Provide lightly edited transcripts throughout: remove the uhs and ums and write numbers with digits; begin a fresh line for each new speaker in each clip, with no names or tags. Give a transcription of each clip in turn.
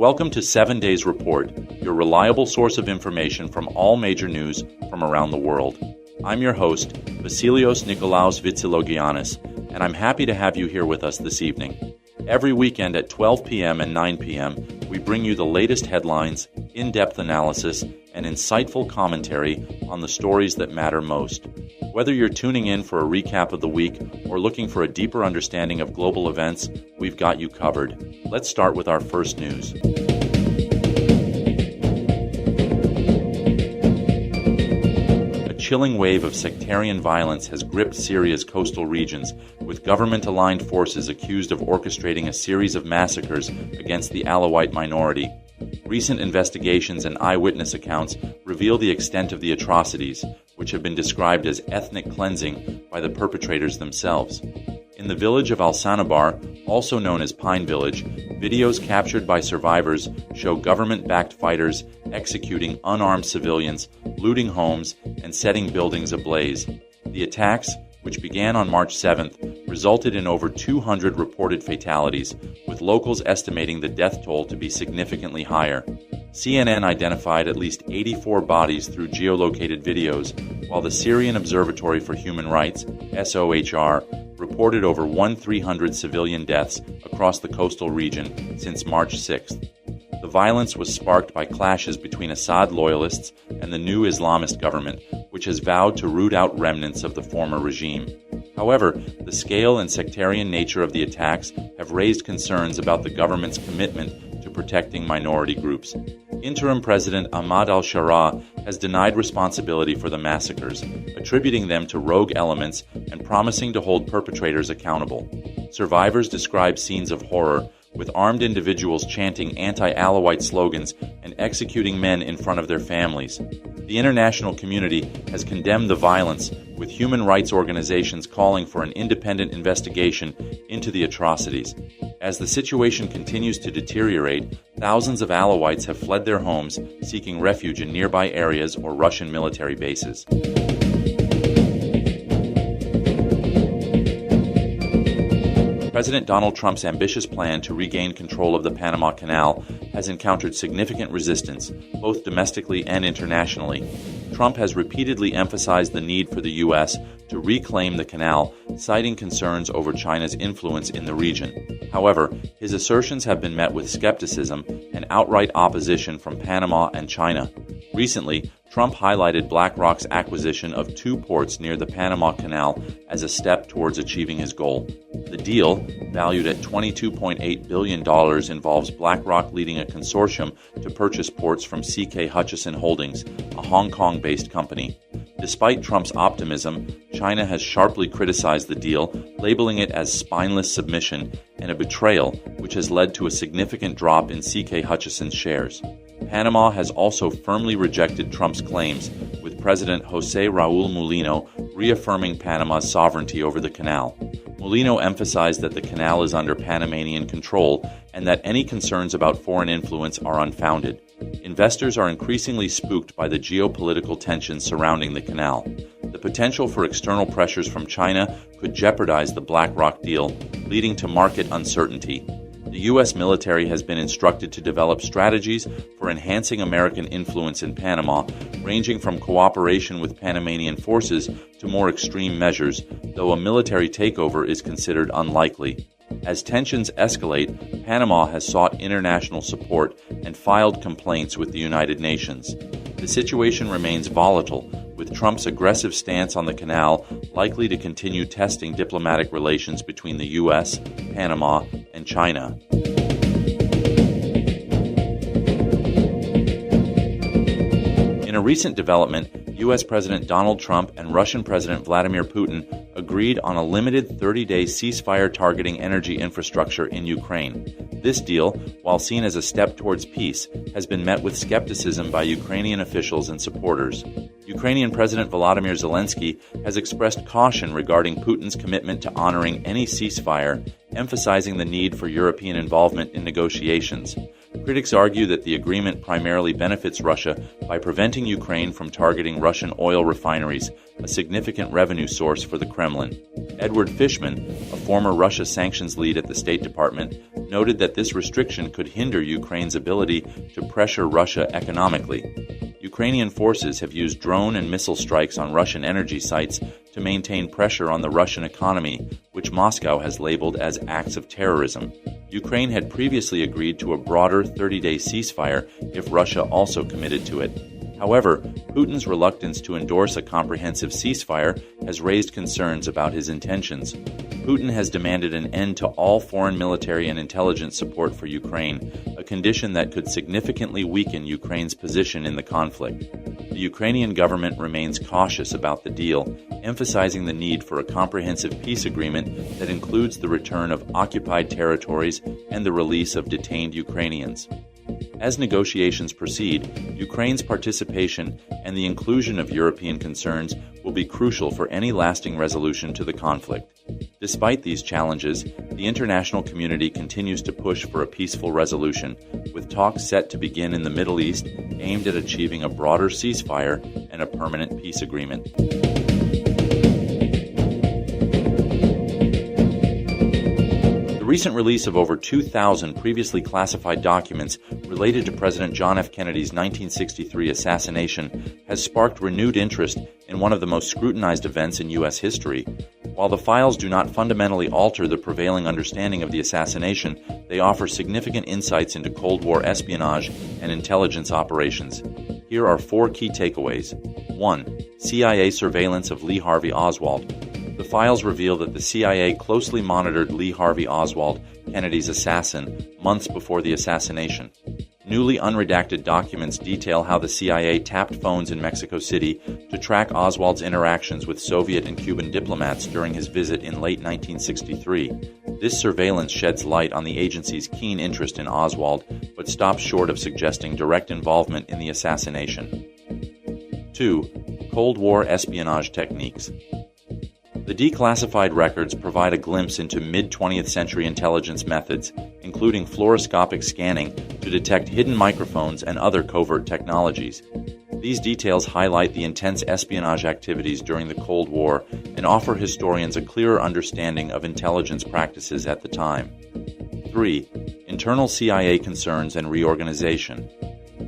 Welcome to 7 Days Report, your reliable source of information from all major news from around the world. I'm your host, Vasilios Nikolaos Vitsilogiannis, and I'm happy to have you here with us this evening. Every weekend at 12 p.m. and 9 p.m., we bring you the latest headlines, in-depth analysis, and insightful commentary on the stories that matter most. Whether you're tuning in for a recap of the week or looking for a deeper understanding of global events, we've got you covered. Let's start with our first news. A chilling wave of sectarian violence has gripped Syria's coastal regions, with government-aligned forces accused of orchestrating a series of massacres against the Alawite minority. Recent investigations and eyewitness accounts reveal the extent of the atrocities, which have been described as ethnic cleansing by the perpetrators themselves. In the village of Al-Sanabar, also known as Pine Village, videos captured by survivors show government-backed fighters executing unarmed civilians, looting homes, and setting buildings ablaze. The attacks, which began on March 7th, resulted in over 200 reported fatalities, with locals estimating the death toll to be significantly higher. CNN identified at least 84 bodies through geolocated videos, while the Syrian Observatory for Human Rights, SOHR, reported over 1,300 civilian deaths across the coastal region since March 6th. The violence was sparked by clashes between Assad loyalists and the new Islamist government, which has vowed to root out remnants of the former regime. However, the scale and sectarian nature of the attacks have raised concerns about the government's commitment to protecting minority groups. Interim President Ahmad al-Sharaa has denied responsibility for the massacres, attributing them to rogue elements and promising to hold perpetrators accountable. Survivors describe scenes of horror, with armed individuals chanting anti-Alawite slogans and executing men in front of their families. The international community has condemned the violence, with human rights organizations calling for an independent investigation into the atrocities. As the situation continues to deteriorate, thousands of Alawites have fled their homes, seeking refuge in nearby areas or Russian military bases. President Donald Trump's ambitious plan to regain control of the Panama Canal has encountered significant resistance, both domestically and internationally. Trump has repeatedly emphasized the need for the U.S. to reclaim the canal, citing concerns over China's influence in the region. However, his assertions have been met with skepticism and outright opposition from Panama and China. Recently, Trump highlighted BlackRock's acquisition of 2 ports near the Panama Canal as a step towards achieving his goal. The deal, valued at $22.8 billion, involves BlackRock leading a consortium to purchase ports from CK Hutchison Holdings, a Hong Kong-based company. Despite Trump's optimism, China has sharply criticized the deal, labeling it as spineless submission and a betrayal, which has led to a significant drop in CK Hutchison's shares. Panama has also firmly rejected Trump's claims, with President José Raúl Mulino reaffirming Panama's sovereignty over the canal. Mulino emphasized that the canal is under Panamanian control and that any concerns about foreign influence are unfounded. Investors are increasingly spooked by the geopolitical tensions surrounding the canal. The potential for external pressures from China could jeopardize the BlackRock deal, leading to market uncertainty. The U.S. military has been instructed to develop strategies for enhancing American influence in Panama, ranging from cooperation with Panamanian forces to more extreme measures, though a military takeover is considered unlikely. As tensions escalate, Panama has sought international support and filed complaints with the United Nations. The situation remains volatile, with Trump's aggressive stance on the canal likely to continue testing diplomatic relations between the U.S., Panama, and China. In a recent development, U.S. President Donald Trump and Russian President Vladimir Putin agreed on a limited 30-day ceasefire targeting energy infrastructure in Ukraine. This deal, while seen as a step towards peace, has been met with skepticism by Ukrainian officials and supporters. Ukrainian President Volodymyr Zelensky has expressed caution regarding Putin's commitment to honoring any ceasefire, emphasizing the need for European involvement in negotiations. Critics argue that the agreement primarily benefits Russia by preventing Ukraine from targeting Russian oil refineries, a significant revenue source for the Kremlin. Edward Fishman, a former Russia sanctions lead at the State Department, noted that this restriction could hinder Ukraine's ability to pressure Russia economically. Ukrainian forces have used drone and missile strikes on Russian energy sites to maintain pressure on the Russian economy, which Moscow has labeled as acts of terrorism. Ukraine had previously agreed to a broader 30-day ceasefire if Russia also committed to it. However, Putin's reluctance to endorse a comprehensive ceasefire has raised concerns about his intentions. Putin has demanded an end to all foreign military and intelligence support for Ukraine, a condition that could significantly weaken Ukraine's position in the conflict. The Ukrainian government remains cautious about the deal, emphasizing the need for a comprehensive peace agreement that includes the return of occupied territories and the release of detained Ukrainians. As negotiations proceed, Ukraine's participation and the inclusion of European concerns will be crucial for any lasting resolution to the conflict. Despite these challenges, the international community continues to push for a peaceful resolution, with talks set to begin in the Middle East aimed at achieving a broader ceasefire and a permanent peace agreement. The recent release of over 2,000 previously classified documents related to President John F. Kennedy's 1963 assassination has sparked renewed interest in one of the most scrutinized events in U.S. history. While the files do not fundamentally alter the prevailing understanding of the assassination, they offer significant insights into Cold War espionage and intelligence operations. Here are 4 key takeaways. 1. CIA surveillance of Lee Harvey Oswald. The files reveal that the CIA closely monitored Lee Harvey Oswald, Kennedy's assassin, months before the assassination. Newly unredacted documents detail how the CIA tapped phones in Mexico City to track Oswald's interactions with Soviet and Cuban diplomats during his visit in late 1963. This surveillance sheds light on the agency's keen interest in Oswald, but stops short of suggesting direct involvement in the assassination. 2. Cold War espionage techniques. The declassified records provide a glimpse into mid-20th century intelligence methods, including fluoroscopic scanning to detect hidden microphones and other covert technologies. These details highlight the intense espionage activities during the Cold War and offer historians a clearer understanding of intelligence practices at the time. 3. Internal CIA concerns and reorganization.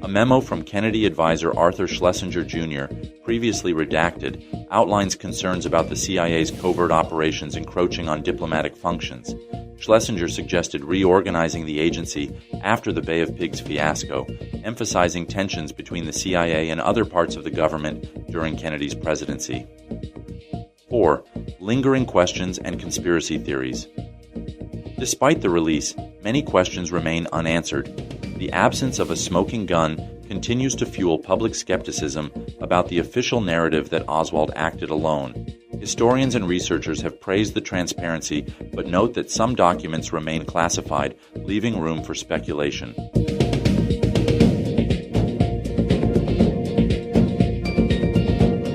A memo from Kennedy advisor Arthur Schlesinger Jr., previously redacted, outlines concerns about the CIA's covert operations encroaching on diplomatic functions. Schlesinger suggested reorganizing the agency after the Bay of Pigs fiasco, emphasizing tensions between the CIA and other parts of the government during Kennedy's presidency. 4. Lingering questions and conspiracy theories. Despite the release, many questions remain unanswered. The absence of a smoking gun continues to fuel public skepticism about the official narrative that Oswald acted alone. Historians and researchers have praised the transparency, but note that some documents remain classified, leaving room for speculation.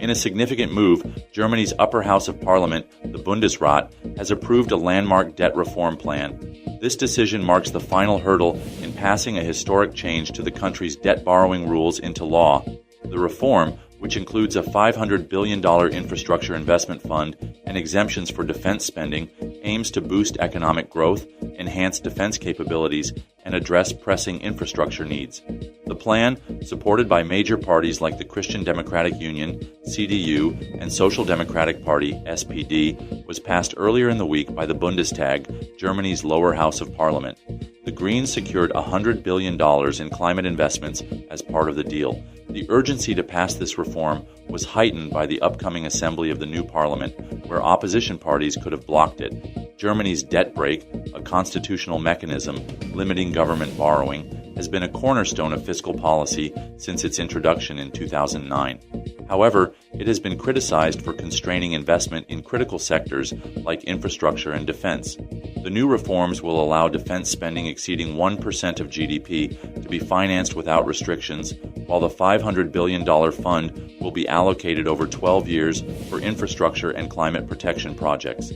In a significant move, Germany's upper house of parliament, the Bundesrat, has approved a landmark debt reform plan. This decision marks the final hurdle in passing a historic change to the country's debt borrowing rules into law. The reform, which includes a $500 billion infrastructure investment fund and exemptions for defense spending, aims to boost economic growth, enhance defense capabilities, and address pressing infrastructure needs. The plan, supported by major parties like the Christian Democratic Union, CDU, and Social Democratic Party, SPD, was passed earlier in the week by the Bundestag, Germany's lower house of parliament. The Greens secured $100 billion in climate investments as part of the deal. The urgency to pass this reform was heightened by the upcoming assembly of the new parliament, where opposition parties could have blocked it. Germany's debt brake, a constitutional mechanism limiting government borrowing, has been a cornerstone of fiscal policy since its introduction in 2009. However, it has been criticized for constraining investment in critical sectors like infrastructure and defense. The new reforms will allow defense spending exceeding 1% of GDP to be financed without restrictions, while the $500 billion fund will be allocated over 12 years for infrastructure and climate protection projects.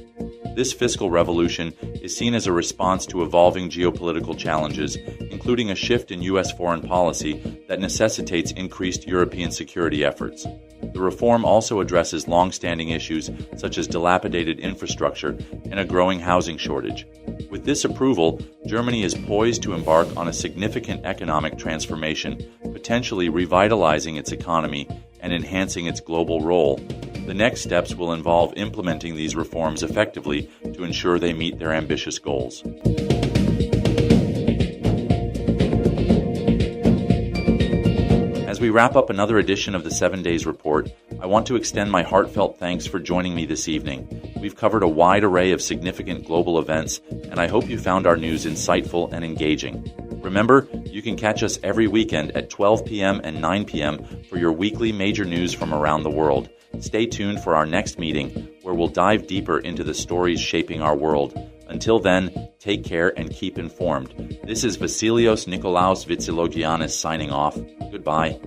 This fiscal revolution is seen as a response to evolving geopolitical challenges, including a shift in U.S. foreign policy that necessitates increased European security efforts. The reform also addresses long-standing issues such as dilapidated infrastructure and a growing housing shortage. With this approval, Germany is poised to embark on a significant economic transformation, potentially revitalizing its economy and enhancing its global role. The next steps will involve implementing these reforms effectively to ensure they meet their ambitious goals. As we wrap up another edition of the 7 Days Report, I want to extend my heartfelt thanks for joining me this evening. We've covered a wide array of significant global events, and I hope you found our news insightful and engaging. Remember, you can catch us every weekend at 12 p.m. and 9 p.m. for your weekly major news from around the world. Stay tuned for our next meeting, where we'll dive deeper into the stories shaping our world. Until then, take care and keep informed. This is Vasilios Nikolaos Vitzilogiannis signing off. Goodbye.